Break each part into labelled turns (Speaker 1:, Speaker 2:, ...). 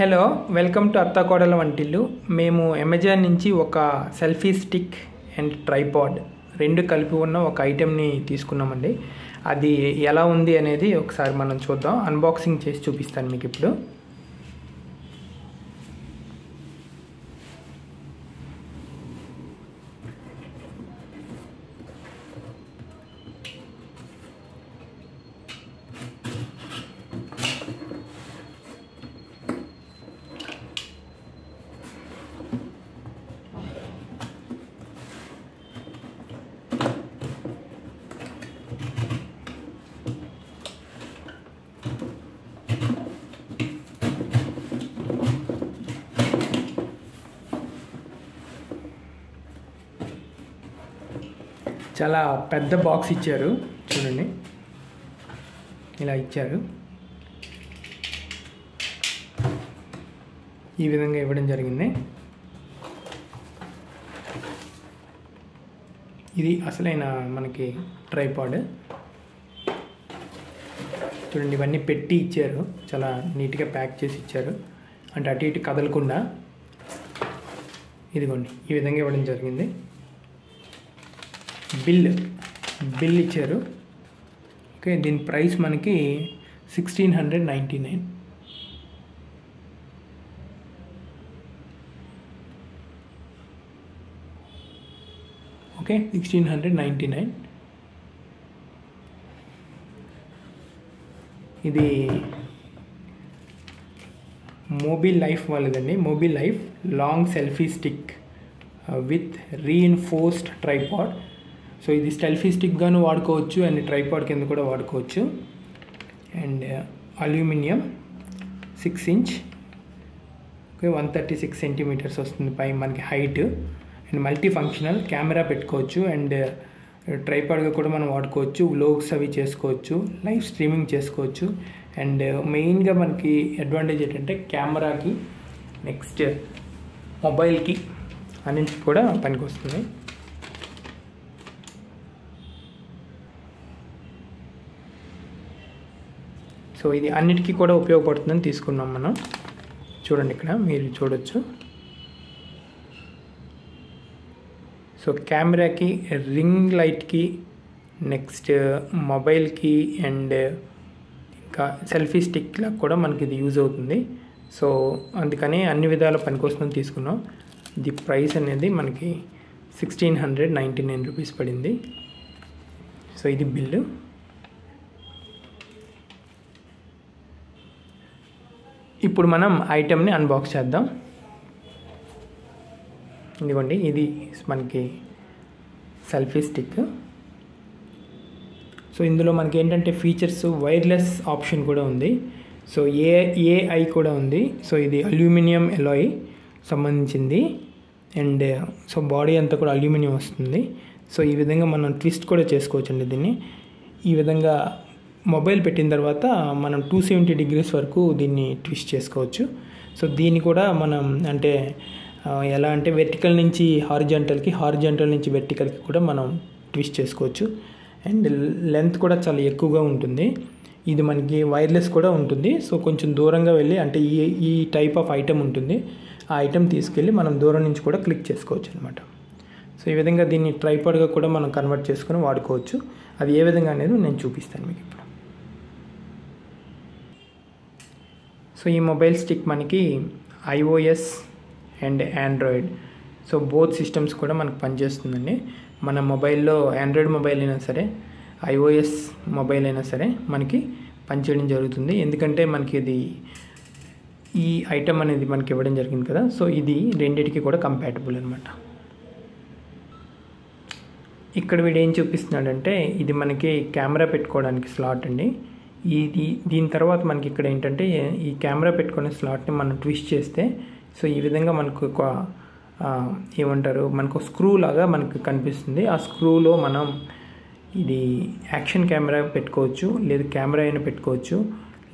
Speaker 1: Hello, welcome to అత్త కోడల వంటిల్లు. మేము అమెజాన్ నుంచి ఒక సెల్ఫీ స్టిక్ అండ్ ట్రైపాడ్ రెండు కలిపి ఉన్న ఒక ఐటెంని తీసుకున్నామండి. అది ఎలా ఉంది అనేది ఒకసారి మనం చూద్దాం. అన్బాక్సింగ్ చేసి చూపిస్తాను మీకు ఇప్పుడు. చాలా పెద్ద బాక్స్ ఇచ్చారు, చూడండి ఇలా ఇచ్చారు. ఈ విధంగా ఇవ్వడం జరిగింది. ఇది అసలైన మనకి ట్రైపాడ్. చూడండి, ఇవన్నీ పెట్టి ఇచ్చారు, చాలా నీట్గా ప్యాక్ చేసి ఇచ్చారు, అంటే అటు ఇటు కదలకుండా. ఇదిగోండి, ఈ విధంగా ఇవ్వడం జరిగింది. బిల్ ఇచ్చారు. ఓకే, దీని ప్రైస్ మనకి 1699. ఓకే, 1699. ఇది మొబైల్ లైఫ్ వాళ్ళదండి. Mobile life long selfie stick with reinforced tripod. So ఇది సెల్ఫీ స్టిక్గాను వాడుకోవచ్చు అండ్ ట్రైపాడ్ కింద కూడా వాడుకోవచ్చు. And aluminium 6 inch, okay, 136 centimetres వస్తుంది పై మనకి height. And multi functional camera పెట్టుకోవచ్చు అండ్ ట్రైపాడ్గా కూడా మనం వాడుకోవచ్చు. వ్లాగ్స్ అవి చేసుకోవచ్చు, లైవ్ స్ట్రీమింగ్ చేసుకోవచ్చు. అండ్ మెయిన్గా మనకి అడ్వాంటేజ్ ఏంటంటే కెమెరాకి, నెక్స్ట్ మొబైల్కి అన్నింటికి కూడా పనికి వస్తుంది. సో ఇది అన్నిటికీ కూడా ఉపయోగపడుతుందని తీసుకున్నాం మనం. చూడండి, ఇక్కడ మీరు చూడొచ్చు. సో కెమెరాకి, రింగ్ లైట్కి, నెక్స్ట్ మొబైల్కి అండ్ ఇంకా సెల్ఫీ స్టిక్లా కూడా మనకి ఇది యూజ్ అవుతుంది. సో అందుకని అన్ని విధాల పనికొస్తుందని తీసుకున్నాం. ఇది ప్రైస్ అనేది మనకి 1699 రూపీస్ పడింది. సో ఇది బిల్లు. ఇప్పుడు మనం ఐటెంని అన్బాక్స్ చేద్దాం. ఇదిగోండి, ఇది మనకి సెల్ఫీ స్టిక్. సో ఇందులో మనకి ఏంటంటే ఫీచర్స్, వైర్లెస్ ఆప్షన్ కూడా ఉంది. సో ఏఐ కూడా ఉంది. సో ఇది అల్యూమినియం ఎలాయ్ సంబంధించింది. అండ్ సో బాడీ అంతా కూడా అల్యూమినియం వస్తుంది. సో ఈ విధంగా మనం ట్విస్ట్ కూడా చేసుకోవచ్చండి దీన్ని. ఈ విధంగా మొబైల్ పెట్టిన తర్వాత మనం 270 డిగ్రీస్ వరకు దీన్ని ట్విస్ట్ చేసుకోవచ్చు. సో దీన్ని కూడా మనం అంటే ఎలా అంటే వెర్టికల్ నుంచి హారిజాంటల్కి, హారిజాంటల్ నుంచి వెర్టికల్కి కూడా మనం ట్విస్ట్ చేసుకోవచ్చు. అండ్ లెంత్ కూడా చాలా ఎక్కువగా ఉంటుంది. ఇది మనకి వైర్లెస్ కూడా ఉంటుంది. సో కొంచెం దూరంగా వెళ్ళి అంటే ఈ టైప్ ఆఫ్ ఐటెం ఉంటుంది, ఆ ఐటెం తీసుకెళ్ళి మనం దూరం నుంచి కూడా క్లిక్ చేసుకోవచ్చు అనమాట. సో ఈ విధంగా దీన్ని ట్రైపాడ్గా కూడా మనం కన్వర్ట్ చేసుకొని వాడుకోవచ్చు. అది ఏ విధంగా అనేది నేను చూపిస్తాను మీకు ఇప్పుడు. సో ఈ మొబైల్ స్టిక్ మనకి iOS and Android, so both systems కూడా మనకు పనిచేస్తుందండి. మన మొబైల్లో ఆండ్రాయిడ్ మొబైల్ అయినా సరే, iOS మొబైల్ అయినా సరే మనకి పనిచేయడం జరుగుతుంది. ఎందుకంటే మనకి ఇది ఈ ఐటెం అనేది మనకి ఇవ్వడం జరిగింది కదా. సో ఇది రెండింటికి కూడా కంపాటబుల్ అనమాట. ఇక్కడ వీడు ఏం చూపిస్తున్నాడంటే ఇది మనకి కెమెరా పెట్టుకోవడానికి స్లాట్ అండి. దీని తర్వాత మనకి ఇక్కడ ఏంటంటే ఈ కెమెరా పెట్టుకునే స్లాట్ని మనం ట్విస్ట్ చేస్తే సో ఈ విధంగా మనకు ఒక ఏమంటారు, మనకు స్క్రూ లాగా మనకు కనిపిస్తుంది. ఆ స్క్రూలో మనం ఇది యాక్షన్ కెమెరా పెట్టుకోవచ్చు, లేదు కెమెరా అయినా పెట్టుకోవచ్చు,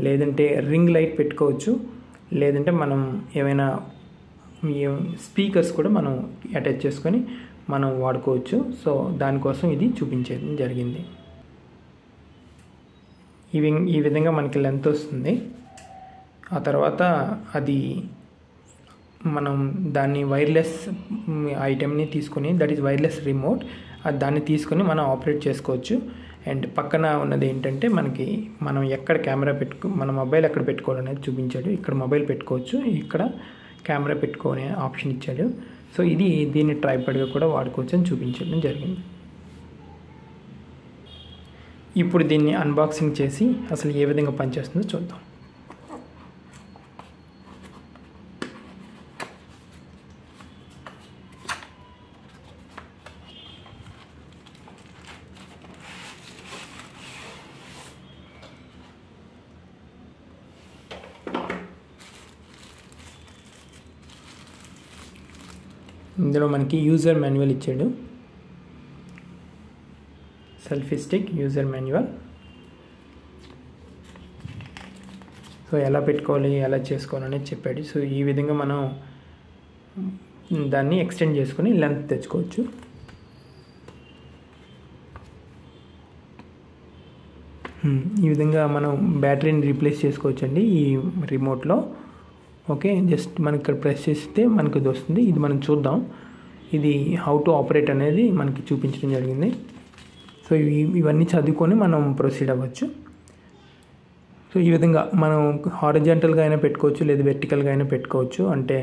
Speaker 1: లేదంటే రింగ్ లైట్ పెట్టుకోవచ్చు, లేదంటే మనం ఏమైనా స్పీకర్స్ కూడా మనం అటాచ్ చేసుకొని మనం వాడుకోవచ్చు. సో దానికోసం ఇది చూపించడం జరిగింది. ఈ విధంగా మనకి లెంత్ వస్తుంది. ఆ తర్వాత అది మనం దాన్ని వైర్లెస్ ఐటెంని తీసుకొని, దట్ ఈస్ వైర్లెస్ రిమోట్, దాన్ని తీసుకొని మనం ఆపరేట్ చేసుకోవచ్చు. అండ్ పక్కన ఉన్నది ఏంటంటే మనకి మనం ఎక్కడ కెమెరా మన మొబైల్ ఎక్కడ పెట్టుకోవాలనేది చూపించాడు. ఇక్కడ మొబైల్ పెట్టుకోవచ్చు, ఇక్కడ కెమెరా పెట్టుకునే ఆప్షన్ ఇచ్చాడు. సో దీన్ని ట్రైపాడ్గా కూడా వాడుకోవచ్చు అని చూపించడం జరిగింది. ఇప్పుడు దీన్ని అన్బాక్సింగ్ చేసి అసలు ఏ విధంగా పనిచేస్తుందో చూద్దాం. ఇందులో మనకి యూజర్ మాన్యువల్ ఇచ్చాడు. Selfie stick user manual. So ఎలా పెట్టుకోవాలి, ఎలా చేసుకోవాలనేది చెప్పాడు. సో ఈ విధంగా మనం దాన్ని ఎక్స్టెండ్ చేసుకొని లెంత్ తెచ్చుకోవచ్చు. ఈ విధంగా మనం బ్యాటరీని రీప్లేస్ చేసుకోవచ్చు అండి ఈ రిమోట్లో. ఓకే, జస్ట్ మనకి ఇక్కడ ప్రెస్ చేస్తే మనకు ఇది వస్తుంది. ఇది మనం చూద్దాం, ఇది హౌ టు ఆపరేట్ అనేది మనకి చూపించడం జరిగింది. సో ఇవన్నీ చదువుకొని మనం ప్రొసీడ్ అవ్వచ్చు. సో ఈ విధంగా మనం హారిజాంటల్గా అయినా పెట్టుకోవచ్చు, లేదా వెర్టికల్గా అయినా పెట్టుకోవచ్చు. అంటే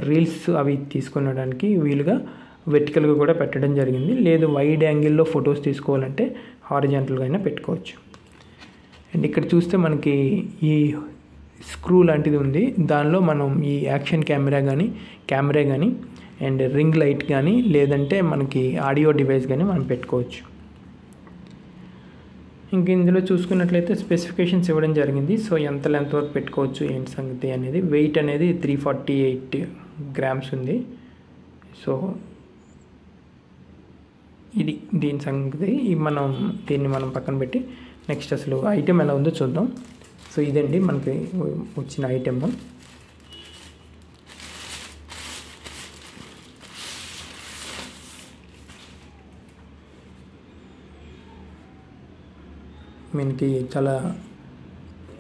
Speaker 1: రీల్స్ అవి తీసుకునడానికి వీలుగా వెర్టికల్గా కూడా పెట్టడం జరిగింది. లేదు వైడ్ యాంగిల్లో ఫొటోస్ తీసుకోవాలంటే హారిజాంటల్గా అయినా పెట్టుకోవచ్చు. అండ్ ఇక్కడ చూస్తే మనకి ఈ స్క్రూ లాంటిది ఉంది. దానిలో మనం ఈ యాక్షన్ కెమెరా కానీ అండ్ రింగ్ లైట్ కానీ, లేదంటే మనకి ఆడియో డివైస్ కానీ మనం పెట్టుకోవచ్చు. ఇంక ఇందులో చూసుకున్నట్లయితే స్పెసిఫికేషన్స్ ఇవ్వడం జరిగింది. సో ఎంత లెంత్ వరకు పెట్టుకోవచ్చు ఏంటి సంగతి అనేది. వెయిట్ అనేది 348 grams ఉంది. సో ఇది దీని సంగతి. దీన్ని మనం పక్కన పెట్టి నెక్స్ట్ అసలు ఐటెం ఎలా ఉందో చూద్దాం. సో ఇదండి మనకి వచ్చిన ఐటెమ్. మనకి చాలా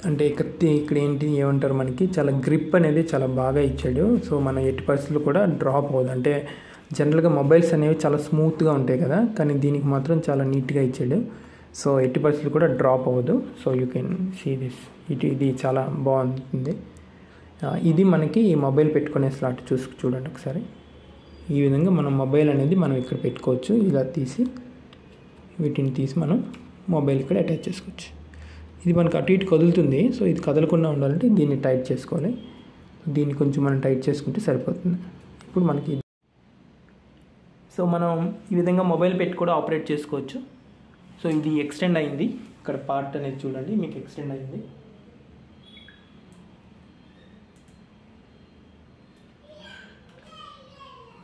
Speaker 1: అంటే ఇక్కడ ఏమంటారు, మనకి చాలా గ్రిప్ అనేది చాలా బాగా ఇచ్చాడు. సో మన ఎట్టి పరిస్థితులు కూడా డ్రాప్ అవ్వదు. అంటే జనరల్గా మొబైల్స్ అనేవి చాలా స్మూత్గా ఉంటాయి కదా, కానీ దీనికి మాత్రం చాలా నీట్గా ఇచ్చాడు. సో ఎట్టి పరిస్థితులు కూడా డ్రాప్ అవ్వదు. So you can see this. ఇది చాలా బాగుంటుంది. ఇది మనకి మొబైల్ పెట్టుకునే స్లాట్ చూడండి ఒకసారి. ఈ విధంగా మనం మొబైల్ అనేది మనం ఇక్కడ పెట్టుకోవచ్చు. ఇలా వీటిని తీసి మనం మొబైల్ ఇక్కడ అటాచ్ చేసుకోవచ్చు. ఇది మనకు అటు ఇటు కదులుతుంది. సో ఇది కదలకుండా ఉండాలంటే దీన్ని టైట్ చేసుకోవాలి. దీన్ని కొంచెం మనం టైట్ చేసుకుంటే సరిపోతుంది. ఇప్పుడు మనకి సో మనం ఈ విధంగా మొబైల్ పెట్టి కూడా ఆపరేట్ చేసుకోవచ్చు. సో ఇది ఎక్స్టెండ్ అయింది. ఇక్కడ పార్ట్ అనేది చూడండి, మీకు ఎక్స్టెండ్ అయింది.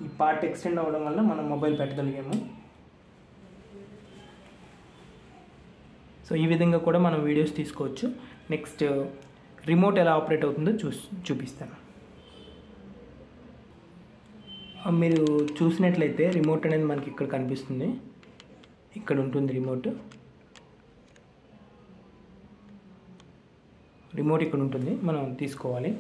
Speaker 1: ఈ పార్ట్ ఎక్స్టెండ్ అవ్వడం వల్ల మనం మొబైల్ పెట్టగలిగాము. సో ఈ విధంగా కూడా మనం వీడియోస్ తీసుకోవచ్చు. నెక్స్ట్ రిమోట్ ఎలా ఆపరేట్ అవుతుందో చూపిస్తాను. మీరు చూసినట్లయితే రిమోట్ అనేది మనకి ఇక్కడ కనిపిస్తుంది. ఇక్కడ ఉంటుంది రిమోట్ ఇక్కడ ఉంటుంది, మనం తీసుకోవాలి.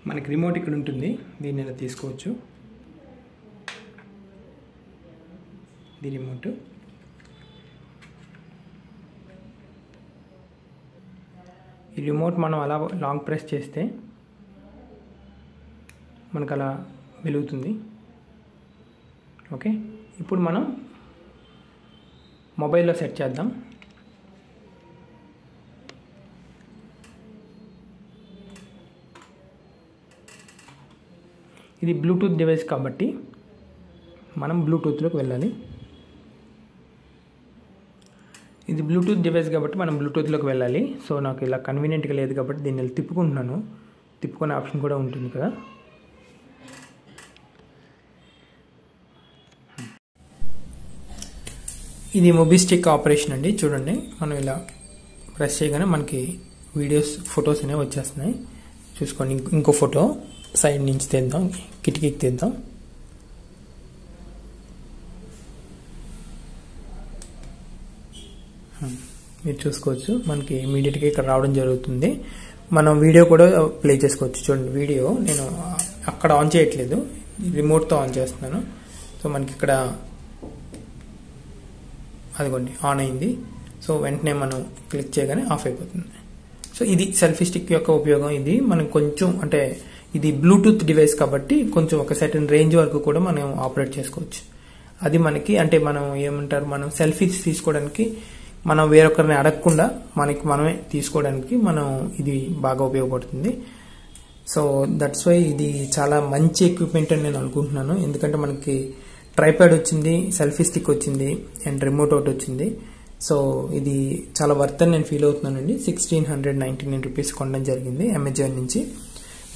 Speaker 1: మనకి రిమోట్ ఇక్కడ ఉంటుంది, దీన్ని ఇలా తీసుకోవచ్చు. ఇది రిమోట్. ఈ రిమోట్ మనం అలా లాంగ్ ప్రెస్ చేస్తే మనకు అలా వెలుగుతుంది. ఓకే, ఇప్పుడు మనం మొబైల్లో సెట్ చేద్దాం. ఇది బ్లూటూత్ డివైస్ కాబట్టి మనం బ్లూటూత్లోకి వెళ్ళాలి. ఇది బ్లూటూత్ డివైస్ కాబట్టి మనం బ్లూటూత్లోకి వెళ్ళాలి. సో నాకు ఇలా కన్వీనియంట్గా లేదు కాబట్టి దీన్ని ఇలా తిప్పుకుంటున్నాను. తిప్పుకునే ఆప్షన్ కూడా ఉంటుంది కదా. ఇది మొబిస్టిక్ ఆపరేషన్ అండి. చూడండి, మనం ఇలా ప్రెస్ చేయగానే మనకి వీడియోస్, ఫొటోస్ అనేవి వచ్చేస్తున్నాయి. చూసుకోండి. ఇంకో ఫోటో సైడ్ నుంచి తీద్దాం, కిటికీకి తీద్దాం. మీరు చూసుకోవచ్చు, మనకి ఇమీడియట్గా ఇక్కడ రావడం జరుగుతుంది. మనం వీడియో కూడా ప్లే చేసుకోవచ్చు. చూడండి, వీడియో నేను అక్కడ ఆన్ చేయట్లేదు, రిమోట్తో ఆన్ చేస్తున్నాను. సో మనకి ఇక్కడ అదిగోండి ఆన్ అయింది. సో వెంటనే మనం క్లిక్ చేయగానే ఆఫ్ అయిపోతుంది. సో ఇది సెల్ఫీ స్టిక్ యొక్క ఉపయోగం. ఇది మనం కొంచెం అంటే ఇది బ్లూటూత్ డివైస్ కాబట్టి కొంచెం ఒక సర్టెన్ రేంజ్ వరకు కూడా మనం ఆపరేట్ చేసుకోవచ్చు. అది మనకి అంటే మనం ఏమంటారు, మనం సెల్ఫీస్ తీసుకోవడానికి మనం వేరొకరిని అడగకుండా మనమే తీసుకోవడానికి ఇది బాగా ఉపయోగపడుతుంది. సో దట్స్ వై ఇది చాలా మంచి ఎక్విప్మెంట్ అని నేను అనుకుంటున్నాను. ఎందుకంటే మనకి ట్రైపాడ్ వచ్చింది, సెల్ఫీ స్టిక్ వచ్చింది, అండ్ రిమోట్ ఒకటి వచ్చింది. సో ఇది చాలా వర్త్ అని నేను ఫీల్ అవుతున్నానండి. 1699 రూపీస్ కొనడం జరిగింది అమెజాన్ నుంచి.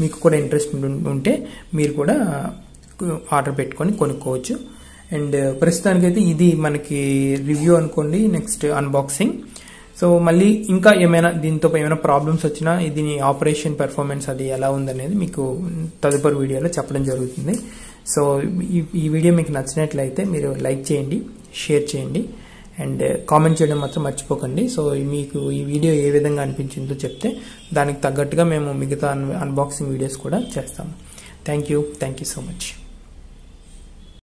Speaker 1: మీకు కూడా ఇంట్రెస్ట్ ఉంటే మీరు కూడా ఆర్డర్ పెట్టుకొని కొనుక్కోవచ్చు. అండ్ ప్రస్తుతానికైతే ఇది మనకి రివ్యూ అనుకోండి, నెక్స్ట్ అన్బాక్సింగ్. సో మళ్ళీ ఇంకా దీంతో ఏమైనా ప్రాబ్లమ్స్ వచ్చినా దీని ఆపరేషన్ పెర్ఫార్మెన్స్ అది ఎలా ఉందనేది మీకు తదుపరి వీడియోలో చెప్పడం జరుగుతుంది. సో ఈ వీడియో మీకు నచ్చినట్లయితే మీరు లైక్ చేయండి, షేర్ చేయండి, అండ్ కామెంట్ చేయడం మాత్రం మర్చిపోకండి. సో మీకు ఈ వీడియో ఏ విధంగా అనిపించిందో చెప్తే దానికి తగ్గట్టుగా మేము మిగతా అన్బాక్సింగ్ వీడియోస్ కూడా చేస్తాము. Thank you so much.